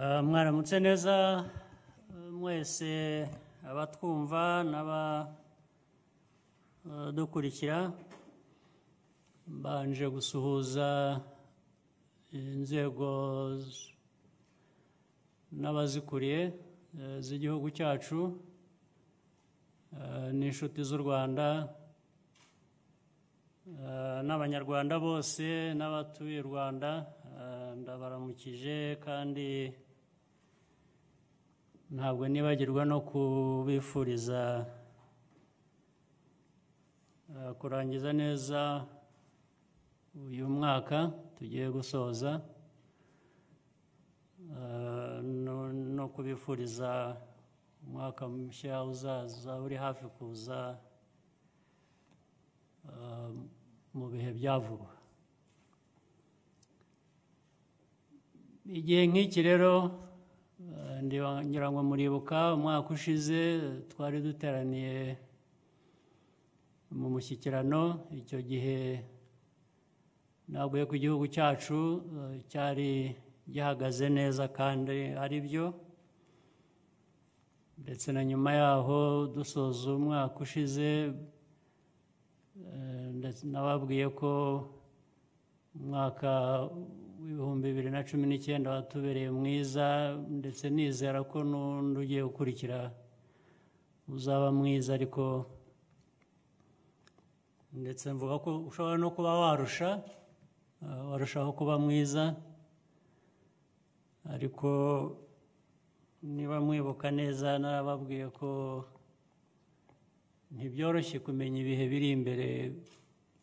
mwaramutse neza mwese abatwumva n'abadukurikira mbanje gusuhuza inzego n'abazikuriye z'igihugu cyacu n'inshuti z'u Rwanda n'abanyarwanda bose n'abatuye u Rwanda ndabaramukije kandi ntabwo nibagirwa no kubifuriza kurangiza neza uyu mwaka tugiye gusoza no kubifuriza umwaka mushya uzaza uri hafi kuza mu bihe bya vuba. Igihe nk'iki rero ngira ngo muribuka umwaka ushize twari duteraniye mu mushyikirano. Icyo gihe ntabwo ku gihugu cyacu cyari gihagaze neza kandi ari byo, ndetse na nyuma yaho dusoza umwaka ushize nababwiye ko umwaka w'ibihumbi 2019 watubereye mwiza, ndetse nizera ko n'undi ugiye gukurikira uzaba mwiza, ariko ndetse mvuga ko ushobora no kuba warushaho kuba mwiza. Ariko niba mwibuka neza narababwiye ko ntibyoroshye kumenya ibihe biri imbere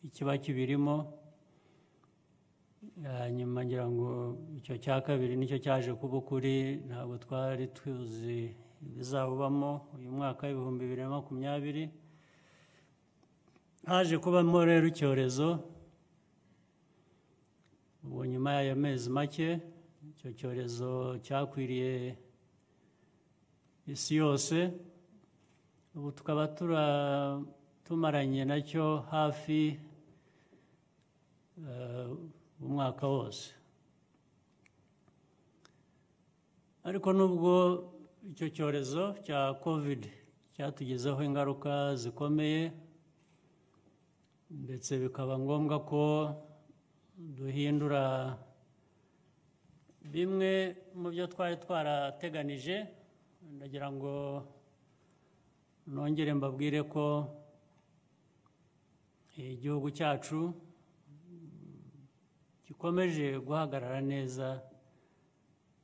ikiba kibirimo. Nyuma ngira ngo icyo cya kabiri nicyo cyaje kuba ukuri, ntabwo twari tuzi ibizawubamo. Uyu mwaka w'ibihumbi 2020 haje kubamo rero icyorezo. Ubu nyuma y'ayo mezi make icyo cyorezo cyakwiriye isi yose. Ubu tukaba tumaranye nacyo hafi umwaka wose. Ariko nubwo icyo cyorezo cya COVID cyatugezeho ingaruka zikomeye, ndetse bikaba ngombwa ko duhindura bimwe mu byo twari twarateganije, ndagira ngo nongere mbabwire ko igihugu cyacu gikomeje guhagarara neza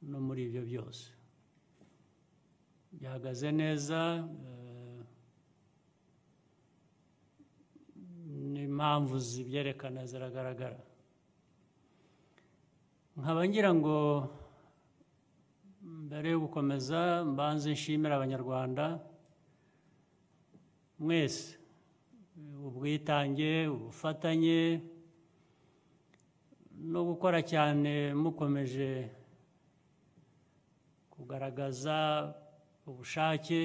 no muri ibyo byose. Gihagaze neza, n'impamvu zibyerekana ziragaragara. Nkaba ngira ngo mbere yo gukomeza mbanze nshimira abanyarwanda mwese ubwitange, ubufatanye no gukora cyane mukomeje kugaragaza ubushake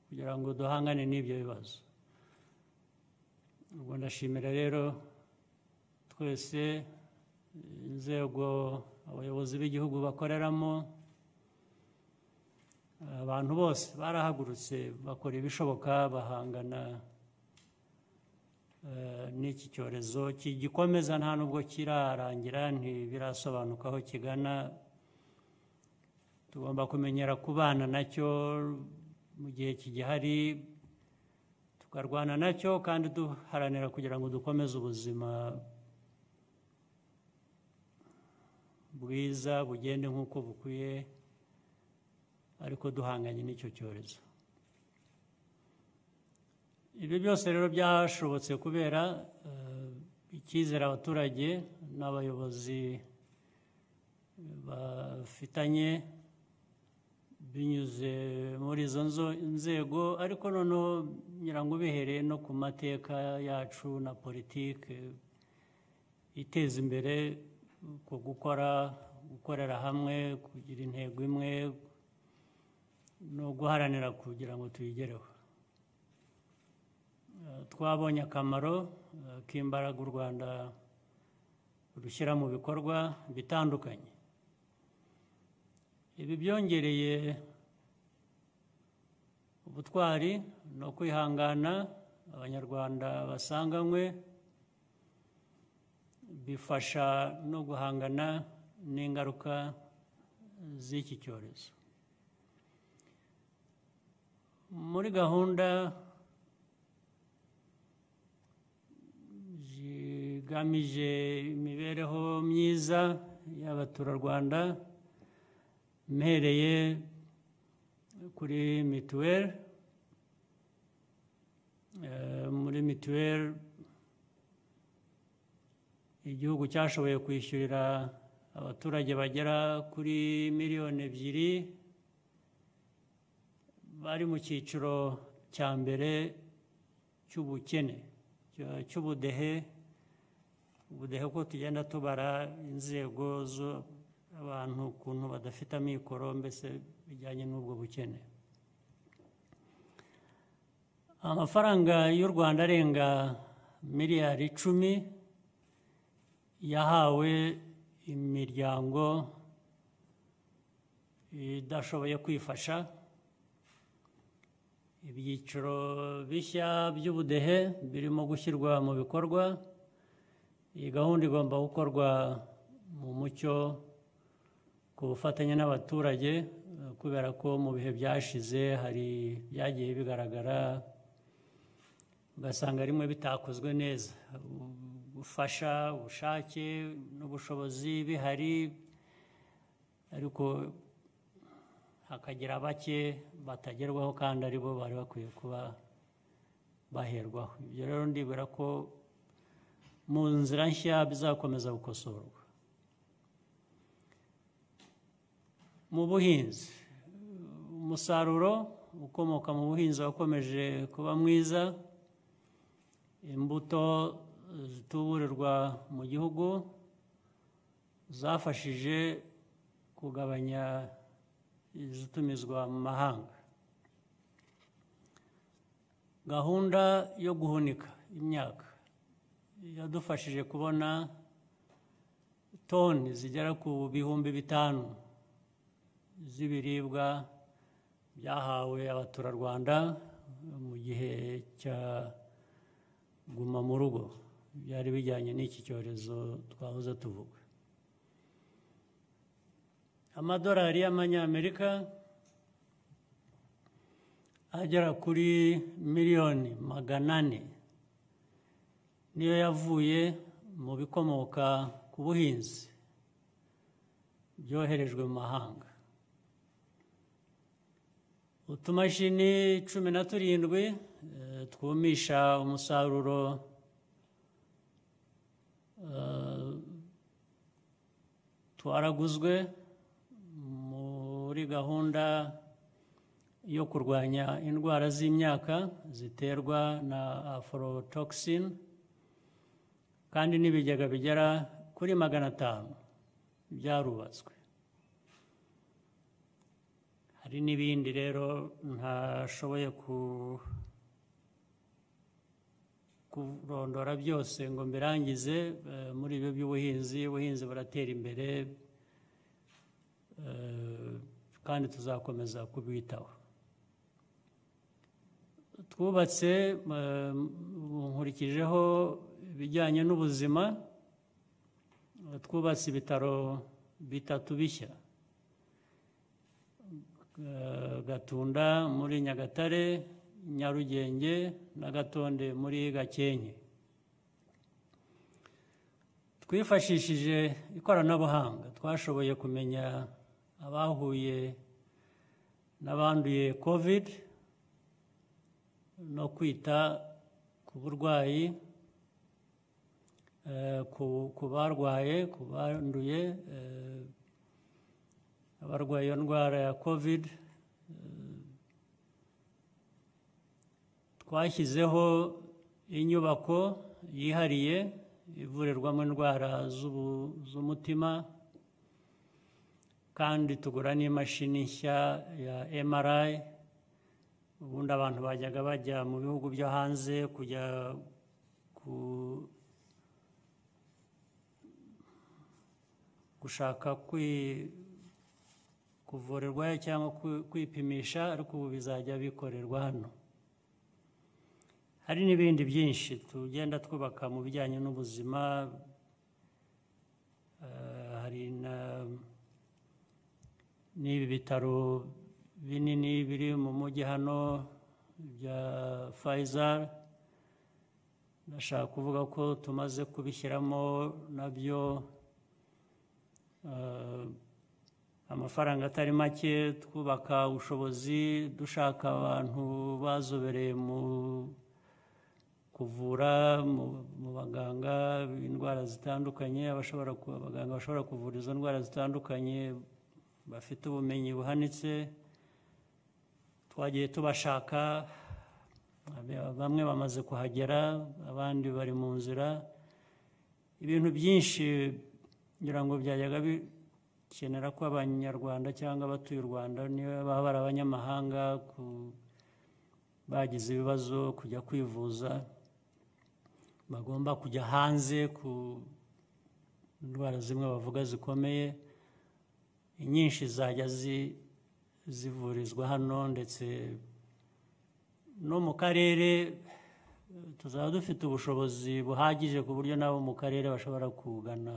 kugira ngo duhangane n'ibyo bibazo. Ubwo ndashimira rero twese inzego abayobozi b'igihugu bakoreramo, abantu bose barahagurutse bakora ibishoboka bahangana n'iki cyorezo kigikomeza, nta nubwo kirarangira, ntibirasobanuka aho kigana. Tugomba kumenyera kubana nacyo mu gihe kigihari, tukarwana nacyo kandi duharanira kugira ngo dukomeze ubuzima bwiza bugende nk'uko bukwiye, ariko duhanganye n'icyo cyorezo. Ibi byose rero byashobotse kubera icyizere abaturage n'abayobozi bafitanye binyuze muri izo nzego, ariko noneho ngira ngo bihereye no ku mateka yacu na politiki iteza imbere ku gukorera hamwe, kugira intego imwe no guharanira kugira ngo tuyigereho. Twabonye akamaro k'imbaraga u Rwanda rushyira mu bikorwa bitandukanye. ibi byongereye ubutwari no kwihangana abanyarwanda basanganywe, bifasha no guhangana n'ingaruka z'iki cyorezo. Muri gahunda zigamije imibereho myiza y'abaturarwanda, mpereye kuri mituweli. Muri mituweli igihugu cyashoboye kwishyurira abaturage bagera kuri miliyoni 2 bari mu cyiciro cya mbere cy'ubukene, cy'ubudehe. Ubudehe ko tugenda tubara inzego z'abantu ukuntu badafite amikoro, mbese bijyanye n'ubwo bukene. Amafaranga y'u Rwanda arenga miliyari 10 yahawe imiryango idashoboye kwifasha. Ibyiciro bishya by'ubudehe birimo gushyirwa mu bikorwa. Iyi gahunda igomba gukorwa mu mucyo ku bufatanye n'abaturage, kubera ko mu bihe byashize hari byagiye bigaragara ugasanga rimwe bitakozwe neza. Gufasha, ubushake n'ubushobozi bihari, ariko hakagira bake batagerwaho kandi aribo bari bakwiye kuba baherwaho. Ibyo rero ndibwira ko mu nzira nshya bizakomeza gukosorwa. Mu buhinzi, umusaruro ukomoka mu buhinzi wakomeje kuba mwiza. Imbuto zituburirwa mu gihugu zafashije kugabanya izitumizwa mu mahanga. Gahunda yo guhunika imyaka yadufashije kubona toni zigera ku bihumbi 5 z'ibiribwa byahawe abaturarwanda mu gihe cya guma mu rugo, byari bijyanye n'iki cyorezo twahoze tuvuga. Amadolari y'amanyamerika agera kuri miliyoni 400 niyo yavuye mu bikomoka ku buhinzi byoherejwe mu mahanga. Utumashini 17 twumisha umusaruro twaraguzwe muri gahunda yo kurwanya indwara z'imyaka ziterwa na aflatoxin, kandi n'ibigega bigera kuri 500 byarubatswe. Hari n'ibindi rero ntashoboye kurondora byose ngo mbirangize. Muri ibyo by'ubuhinzi, ubuhinzi buratera imbere kandi tuzakomeza kubwitaho. Twubatse, nkurikijeho ibijyanye n'ubuzima, twubatse ibitaro 3 bishya: Gatunda muri Nyagatare, Nyarugenge na Gatonde muri Gakenke. Twifashishije ikoranabuhanga twashoboye kumenya abahuye n'abanduye COVID no kwita ku burwayi, ku barwaye, ku banduye, abarwaye iyo ndwara ya COVID. Twashyizeho inyubako yihariye ivurirwamo indwara z'umutima, kandi tugura n'imashini nshya ya MRI. Ubundi abantu bajyaga bajya mu bihugu byo hanze kujya gushaka kuvurirwa cyangwa kwipimisha, ariko ubu bizajya bikorerwa hano. Hari n'ibindi byinshi tugenda twubaka mu bijyanye n'ubuzima. Hari n'ibi bitaro binini biri mu mujyi hano bya Faisal, ndashaka kuvuga ko tumaze kubishyiramo nabyo amafaranga atari make, twubaka ubushobozi, dushaka abantu bazobereye mu kuvura, mu baganga indwara zitandukanye, abaganga bashobora kuvura izo ndwara zitandukanye bafite ubumenyi buhanitse. Twagiye tubashaka, bamwe bamaze kuhagera, abandi bari mu nzira. Ibintu byinshi ngira ngo byajyaga bikenera ko Abanyarwanda cyangwa abatuye u Rwanda, niba baba ari abanyamahanga, bagize ibibazo kujya kwivuza, bagomba kujya hanze ku ndwara zimwe bavuga zikomeye. Inyinshi zajya zivurizwa hano, ndetse no mu karere tuzaba dufite ubushobozi buhagije ku buryo nabo mu karere bashobora kugana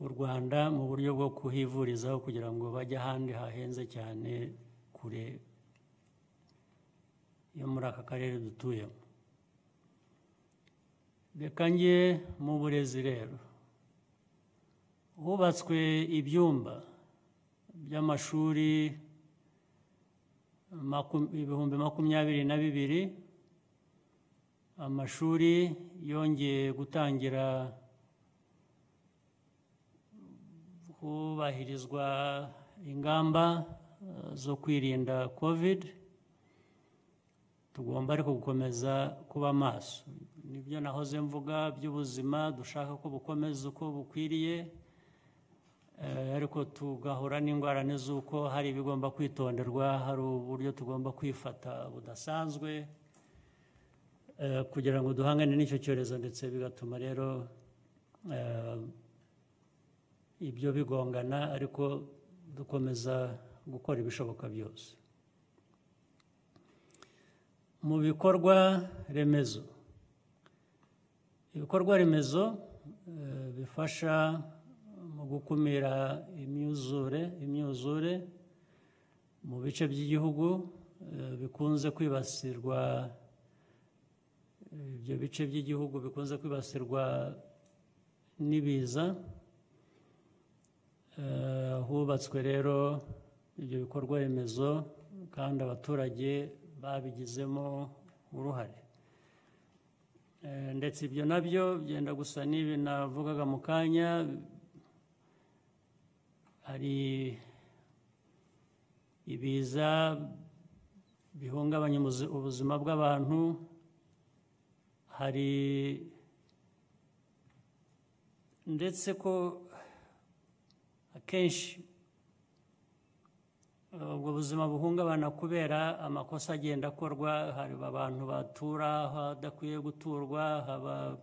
u Rwanda mu buryo bwo kuhivurizaho, kugira ngo bajye ahandi hahenze cyane kure yo muri aka karere dutuyemo. Reka njye mu burezi rero. Hubatswe ibyumba by'amashuri 22,000. Amashuri yongeye gutangira hubahirizwa ingamba zo kwirinda COVID. Tugomba ariko gukomeza kuba maso. Nibyo nahoze mvuga by'ubuzima, dushaka ko bukomeza uko bukwiriye, ariko tugahura n'ingorane z'uko hari ibigomba kwitonderwa, hari uburyo tugomba kwifata budasanzwe kugira ngo duhangane n'icyo cyorezo, ndetse bigatuma rero ibyo bigongana, ariko dukomeza gukora ibishoboka byose. Mu bikorwa remezo, ibikorwa remezo bifasha mu gukumira imyuzure mu bice by'igihugu bikunze kwibasirwa, ibyo bice by'igihugu bikunze kwibasirwa n'ibiza. Hubatswe rero ibyo bikorwa remezo kandi abaturage babigizemo uruhare, ndetse ibyo nabyo byenda gusa n'ibi navugaga mu kanya. Hari ibiza bihungabanya ubuzima bw'abantu, hari ndetse ko akenshi ubwo buzima buhungabana kubera amakosa agenda akorwa. Hari abantu batura hadakwiye guturwa, haba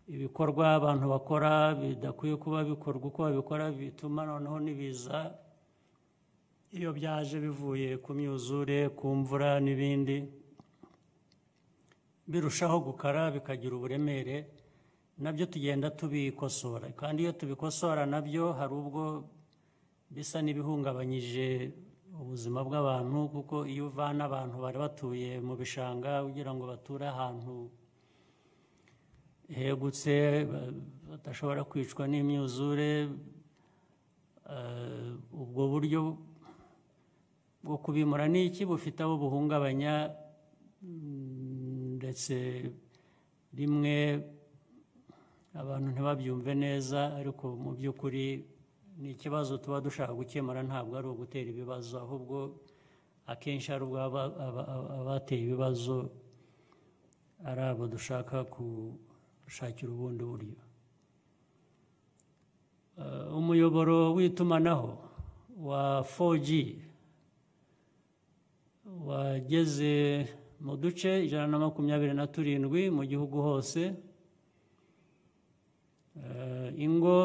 ibikorwa abantu bakora bidakwiye kuba bikorwa uko babikora, bituma noneho n'ibiza iyo byaje bivuye ku myuzure, ku mvura n'ibindi, birushaho gukara bikagira uburemere. Nabyo tugenda tubikosora, kandi iyo tubikosora nabyo hari ubwo bisa n'ibihungabanyije ubuzima bw'abantu, kuko iyo uvana abantu bari batuye mu bishanga ugira ngo bature ahantu hegutse badashobora kwicwa n'imyuzure, ubwo buryo bwo kubimura n'iki bufite abo buhungabanya, ndetse rimwe abantu ntibabyumve neza, ariko mu by'ukuri ni ikibazo tuba dushaka gukemura, ntabwo ari ugutera ibibazo, ahubwo akenshi ari ubwo abateye ibibazo ari abo dushaka gushakira ubundi buryo. Umuyoboro w'itumanaho wa 4G wageze mu duce 127 mu gihugu hose. Ingo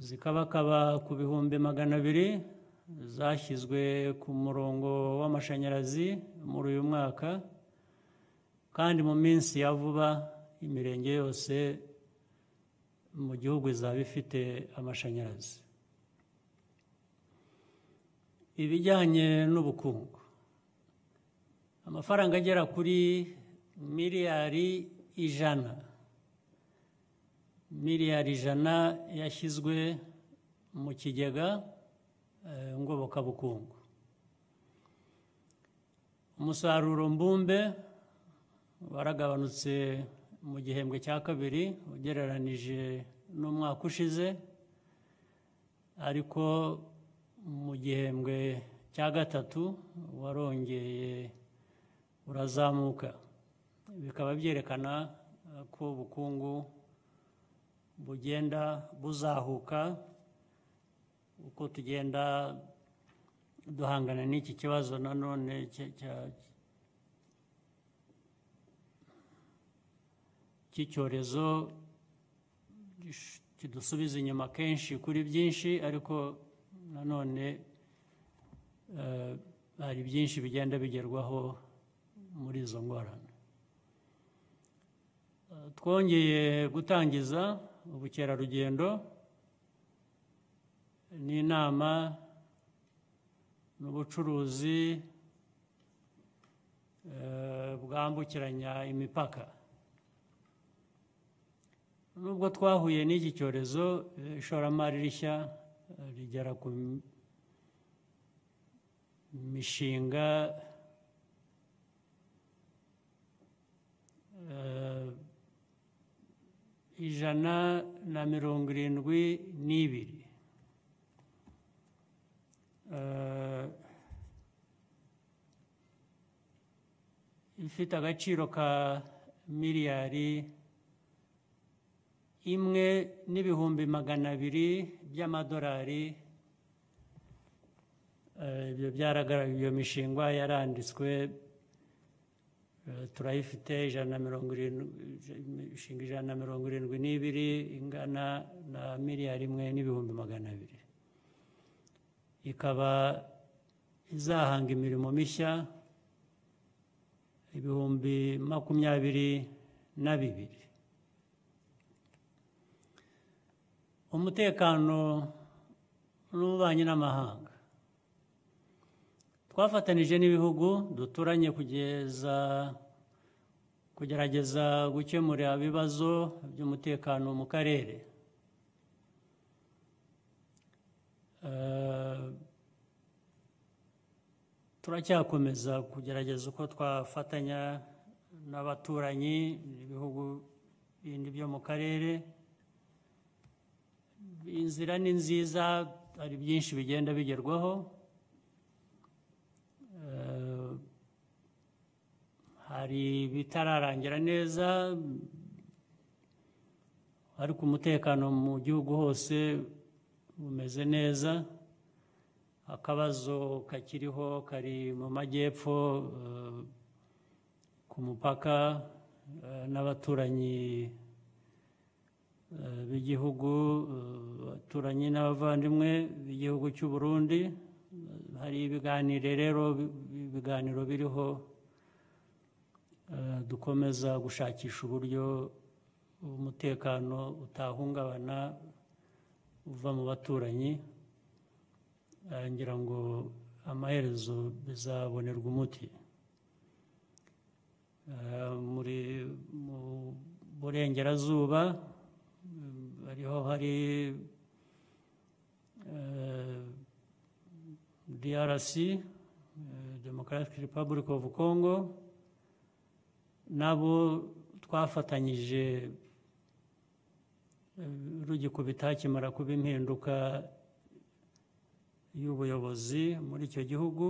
zikabakaba ku bihumbi 200 zashyizwe ku murongo w'amashanyarazi muri uyu mwaka, kandi mu minsi ya vuba imirenge yose mu gihugu izaba ifite amashanyarazi. Ibijyanye n'ubukungu, amafaranga agera kuri miliyari 100 yashyizwe mu kigega ngobokabukungu. Umusaruro mbumbe waragabanutse mu gihembwe cya kabiri ugereranije n'umwaka ushize, ariko mu gihembwe cya gatatu warongeye urazamuka, bikaba byerekana ko ubukungu bugenda buzahuka uko tugenda duhangana n'iki kibazo nanone cy'icyorezo kidusubiza inyuma kenshi kuri byinshi, ariko nanone hari byinshi bigenda bigerwaho muri izo ngorane. Twongeye gutangiza ubukerarugendo n'inama n'ubucuruzi bwambukiranya imipaka. Nubwo twahuye n'iki cyorezo, ishoramari rishya rigera ku mishinga ijana na 72 ifite agaciro ka miliyari 1,200,000,000 by'amadolari. Ibyo byaragaragaye, iyo mishinga yaranditswe, turayifite 172 ingana na miliyari 1,200,000,000. Ikaba izahanga imirimo mishya 22,000. Umutekano n'ububanyi n'amahanga, twafatanije n'ibihugu duturanye kugerageza gukemura ibibazo by'umutekano mu karere. Turacyakomeza kugerageza uko twafatanya n'abaturanyi n'ibihugu bindi byo mu karere. Inzira ni nziza, hari byinshi bigenda bigerwaho. Hari bitararangira neza, ariko umutekano mu gihugu hose umeze neza. Akabazo kakiriho kari mu majyepfo ku mupaka n'abaturanyi b'igihugu, abaturanyi n'abavandimwe b'igihugu cy'u Burundi. Hari ibiganiro biriho, dukomeza gushakisha uburyo umutekano utahungabana uva mu baturanyi. Ngira ngo amaherezo bizabonerwa umuti. Mu burengerazuba hari DRC, Democratic Republic of Congo, nabo twafatanyije rugikubita hakimara kuba impinduka y'ubuyobozi muri icyo gihugu.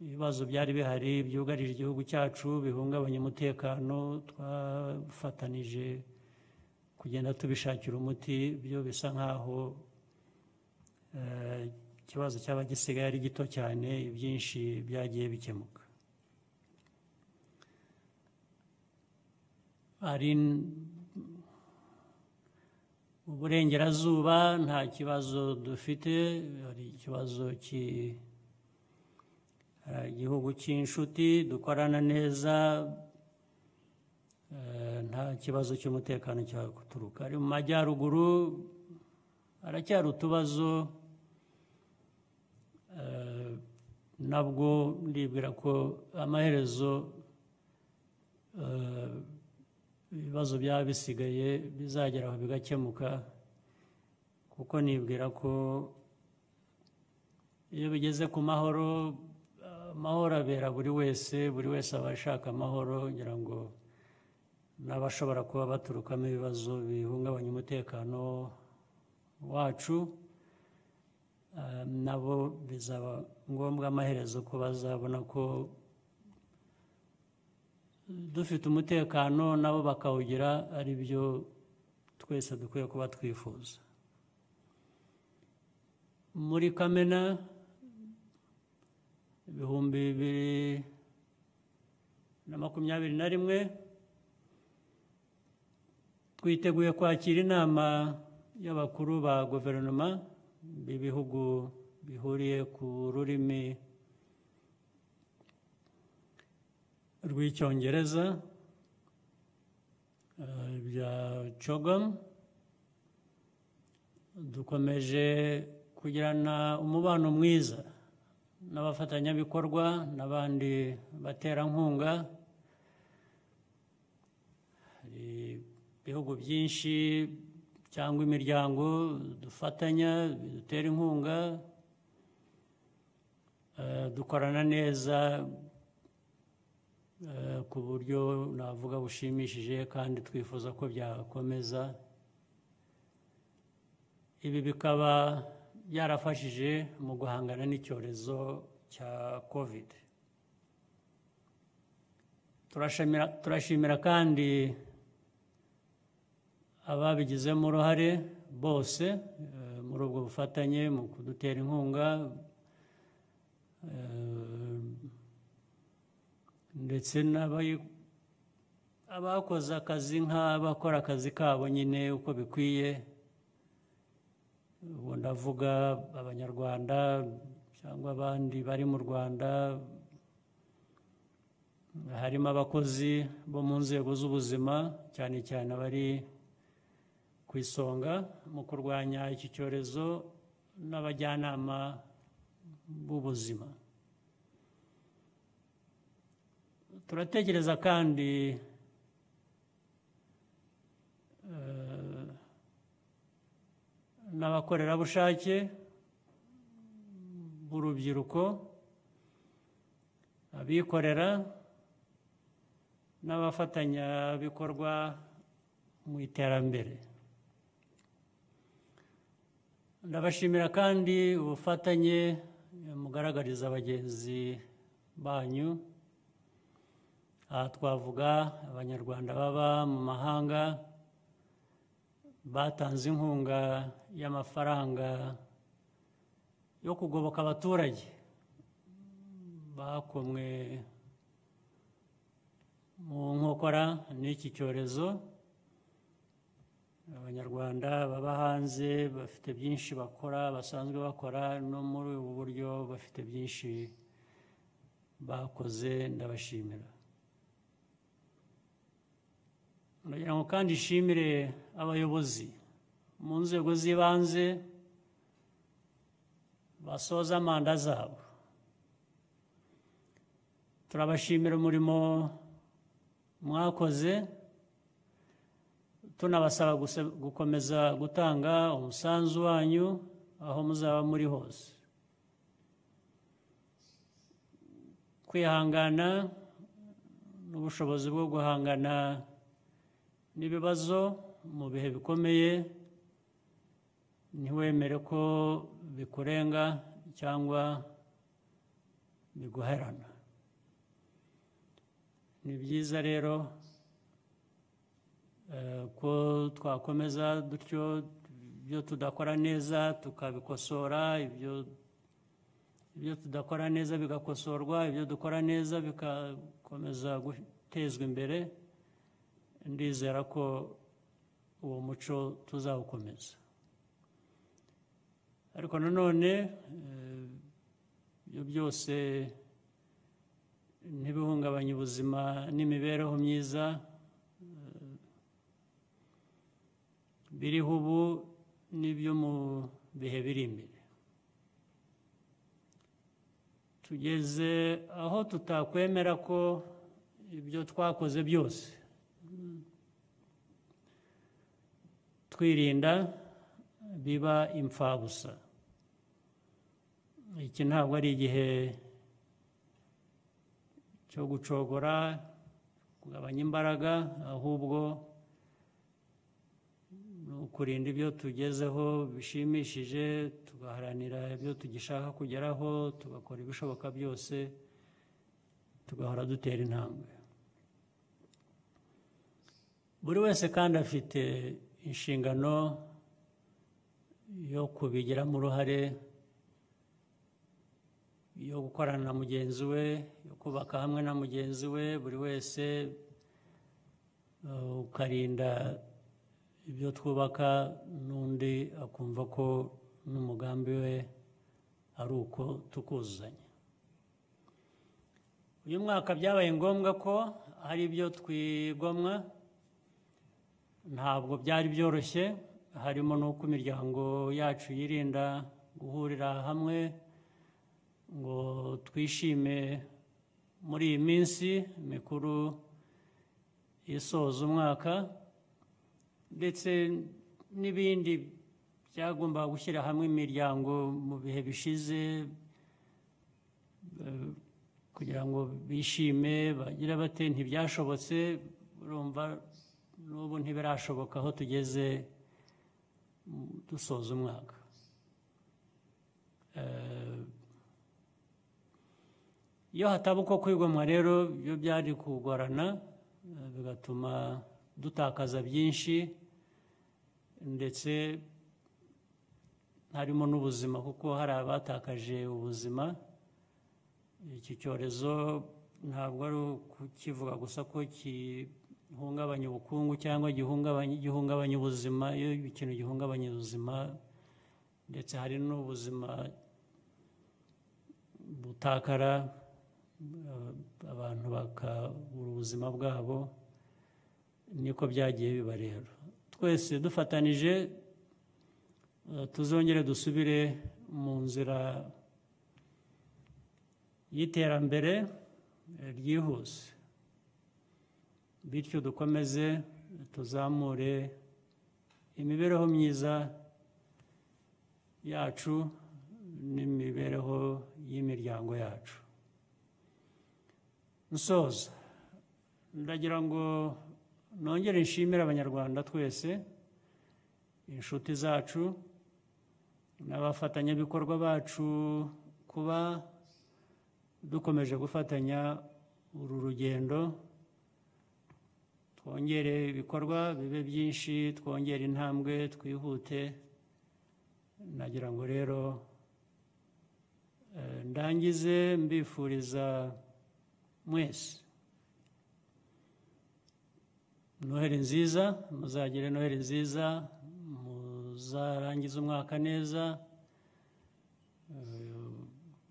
Ibibazo byari bihari byugarije igihugu cyacu bihungabanya umutekano, twafatanije kugenda tubishakira umuti. Byo bisa nkaho ikibazo cyaba gisigaye ari gito cyane, ibyinshi byagiye bikemuka. uburengerazuba nta kibazo dufite, hari ikibazo igihugu cy'inshuti dukorana neza, nta kibazo cy'umutekano cyaturuka. Ari mu majyaruguru haracyari utubazo, nabwo ndibwira ko amaherezo ibibazo byaba bisigaye bizageraho bigakemuka, kuko nibwira ko iyo bigeze ku mahoro, amahoro abera buri wese aba ashaka amahoro, ngira ngo n'abashobora kuba baturukamo ibibazo bihungabanya umutekano wacu, nabo bizaba ngombwa amaherezo ko bazabona ko dufite umutekano nabo bakawugira, ari byo twese dukwiye kuba twifuza. Muri Kamena 2021 twiteguye kwakira inama y'abakuru ba guverinoma b'ibihugu bihuriye ku rurimi rw'icyongereza bya CHOGM. Dukomeje kugirana umubano mwiza n'abafatanyabikorwa n'abandi baterankunga. Hari ibihugu byinshi cyangwa imiryango dufatanya bidutera inkunga, dukorana neza ku buryo navuga bushimishije, kandi twifuza ko byakomeza. Ibi bikaba byarafashije mu guhangana n'icyorezo cya COVID. Turashimira kandi ababigizemo uruhare bose muri ubwo bufatanye mu kudutera inkunga, ndetse abakoze akazi nk'abakora akazi kabo nyine uko bikwiye. Ubu ndavuga abanyarwanda cyangwa abandi bari mu Rwanda, harimo abakozi bo mu nzego z'ubuzima, cyane cyane abari ku isonga mu kurwanya iki cyorezo, n'abajyanama b'ubuzima. Turatekereza kandi n'abakorerabushake b'urubyiruko, abikorera n'abafatanyabikorwa mu iterambere. Ndabashimira kandi ubufatanye mugaragariza bagenzi banyu. Aha twavuga abanyarwanda baba mu mahanga batanze inkunga y'amafaranga yo kugoboka abaturage bakomwe mu nkokora n'iki cyorezo. Abanyarwanda baba hanze bafite byinshi bakora, basanzwe bakora, no muri ubu buryo bafite byinshi bakoze. Ndabashimira. Ndagira ngo kandi nshimire abayobozi mu nzego z'ibanze basoza manda zabo. Turabashimira umurimo mwakoze, tunabasaba gukomeza gutanga umusanzu wanyu aho muzaba muri hose. Kwihangana n'ubushobozi bwo guhangana n'ibibazo mu bihe bikomeye, ntiwemere ko bikurenga cyangwa biguherana. Ni byiza rero ko twakomeza dutyo, ibyo tudakora neza tukabikosora, ibyo tudakora neza bigakosorwa, ibyo dukora neza bikakomeza gutezwa imbere. Ndizera ko uwo muco tuzawukomeza. Ariko nanone ibyo byose ntibihungabanye ubuzima n'imibereho myiza biriho ubu n'ibyo mu bihe biri imbere. Tugeze aho tutakwemera ko ibyo twakoze byose twirinda biba imfabusa. Iki ntabwo ari igihe cyo gucogora, kugabanya imbaraga, ahubwo ni ukurinda ibyo tugezeho bishimishije, tugaharanira ibyo tugishaka kugeraho, tugakora ibishoboka byose, tugahora dutera intambwe. Buri wese kandi afite inshingano yo kubigiramo uruhare, yo gukorana na mugenzi we, yo kubaka hamwe na mugenzi we, buri wese ukarinda ibyo twubaka n'undi akumva ko n'umugambi we ari uko tukuzuzanya. Uyu mwaka byabaye ngombwa ko hari ibyo twigomwa, ntabwo byari byoroshye, harimo n'uko imiryango yacu yirinda guhurira hamwe ngo twishime muri iyi minsi mikuru isoza umwaka, ndetse n'ibindi byagombaga gushyira hamwe imiryango mu bihe bishize kugira ngo bishime bagire bate, ntibyashobotse. Urumva n'ubu ntibirashoboka aho tugeze dusoza umwaka. Iyo hataba uko kwigomwa rero, byo byari kugorana, bigatuma dutakaza byinshi, ndetse harimo n'ubuzima, kuko hari abatakaje ubuzima. Iki cyorezo ntabwo ari ukukivuga gusa ko gihungabanya ubukungu cyangwa gihungabanya ubuzima. Iyo ikintu gihungabanya ubuzima, ndetse hari n'ubuzima butakara, abantu bakabura ubuzima bwabo, niko byagiye biba. Rero twese dufatanije tuzongere dusubire mu nzira y'iterambere ryihuse, bityo dukomeze tuzamure imibereho myiza yacu n'imibereho y'imiryango yacu. Nsoza, ndagira ngo nongere nshimire Abanyarwanda twese, inshuti zacu n'abafatanyabikorwa bacu kuba dukomeje gufatanya uru rugendo. Twongere ibikorwa bibe byinshi, twongere intambwe, twihute. Nagira ngo rero ndangize mbifuriza mwese Noheli nziza, muzagire Noheli nziza, muzarangize umwaka neza,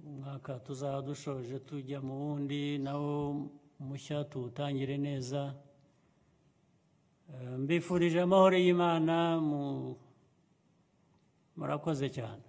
umwaka tuzaba dushoje tujya mu wundi nawo mushya tuwutangire neza. Mbifurije amahoro y'Imana, murakoze cyane.